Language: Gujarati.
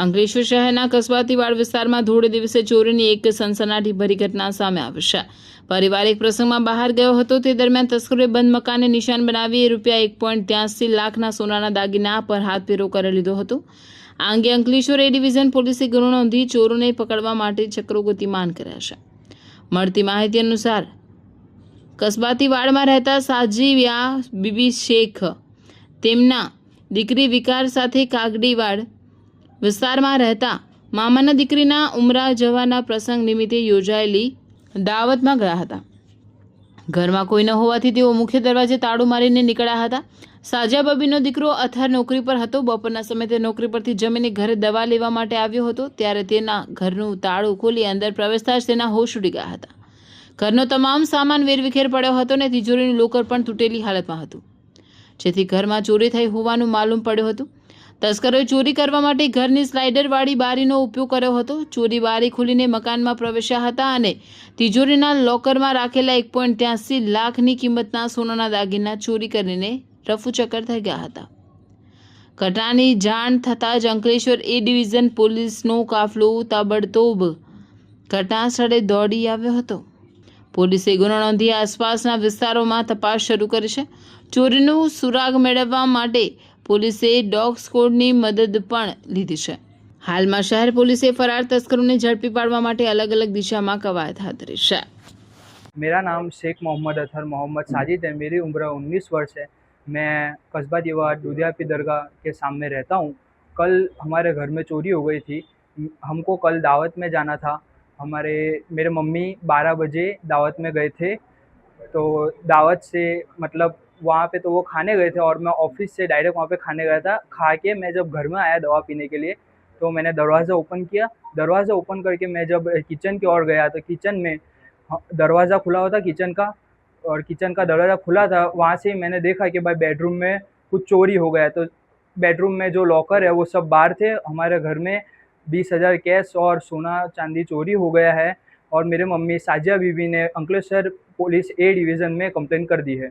અંકલેશ્વર શહેરના કસ્બાતીવાડ વિસ્તારમાં ધોળે દિવસે ચોરીની એક સનસનાટીભરી ઘટના સામે આવી છે। પારિવારિક પ્રસંગમાં બહાર ગયો હતો તે દરમિયાન તસ્કરોએ બંધ મકાનને નિશાન બનાવી રૂપિયા 1.83 લાખના સોનાના દાગીના પર હાથ ફેરો કરી લીધો હતો। આ અંગે અંકલેશ્વર એ ડિવિઝન પોલીસે ગુનો નોંધી ચોરોને પકડવા માટે ચક્રો ગતિમાન કર્યા છે। મળતી માહિતી અનુસાર કસ્બાતીવાડમાં રહેતા સાજીયા બીબી શેખ તેમના દીકરી વિકાર સાથે કાગડીવાડ વિસ્તારમાં રહેતા મામાના દીકરીના ઉમરા જવાના પ્રસંગ નિમિત્તે યોજાયેલી દાવતમાં ગયા હતા। ઘરમાં કોઈ ન હોવાથી તેઓ મુખ્ય દરવાજે તાળું મારીને નીકળ્યા હતા। સાજા બબીનો દીકરો અથર નોકરી પર હતો। બપોરના સમયે તે નોકરી પરથી જમીને ઘરે દવા લેવા માટે આવ્યો હતો ત્યારે તેના ઘરનું તાળું ખોલી અંદર પ્રવેશતા જ તેના હોશ ઉડી ગયા હતા। ઘરનો તમામ સામાન વેરવિખેર પડ્યો હતો અને તિજોરીનું લોકર પણ તૂટેલી હાલતમાં હતું, જેથી ઘરમાં ચોરી થઈ હોવાનું માલુમ પડ્યું હતું। તસ્કરોએ ચોરી કરવા માટે ઘરની સ્લાઇડરવાળી બારીનો ઉપયોગ કર્યો હતો। ચોરી બારી ખોલીને મકાનમાં પ્રવેશ્યા હતા અને તિજોરીના લોકરમાં રાખેલા 1.83 લાખની કિંમતના સોનાના દાગીના ચોરી કરીને રફુચક્કર થઈ ગયા હતા। ઘટનાની જાણ થતાં જ અંકલેશ્વર એ ડિવિઝન પોલીસનો કાફલો તાબડતોબ ઘટના સ્થળે દોડી આવ્યો હતો। પોલીસે ગુનો નોંધી આસપાસના વિસ્તારોમાં તપાસ શરૂ કરી છે। ચોરીનું સુરાગ મેળવવા માટે પોલીસે ડોગ સ્ક્વોડની મદદ પણ લીધી છે। હાલમાં શહેર પોલીસે ફરાર તસ્કરોને ઝડપી પાડવા માટે અલગ અલગ દિશામાં કવાયત હાથ ધરી છે। मेरा नाम शेख मोहम्मद अतर मोहम्मद साजिद है। मेरी उम्र 19 वर्ष है। मैं कस्बा दीवार दूधियापी दरगाह के सामने रहता हूँ। कल हमारे घर में चोरी हो गई थी। हमको कल दावत में जाना था। मेरे मम्मी 12 बजे दावत में गए थे, तो दावत से मतलब वहाँ पे तो वो खाने गए थे और मैं ऑफिस से डायरेक्ट वहाँ पे खाने गया था। खा के मैं जब घर में आया दवा पीने के लिए तो मैंने दरवाज़ा ओपन किया। दरवाज़ा ओपन करके मैं जब किचन की ओर गया तो किचन में दरवाज़ा खुला हुआ था किचन का, और किचन का दरवाज़ा खुला था। वहाँ से ही मैंने देखा कि भाई बेडरूम में कुछ चोरी हो गया। तो बेडरूम में जो लॉकर है वो सब बाहर थे। हमारे घर में 20,000 कैश और सोना चांदी चोरी हो गया है और मेरे मम्मी साजिया बीबी ने अंकलेश्वर पुलिस ए डिवीज़न में कंप्लेन कर दी है।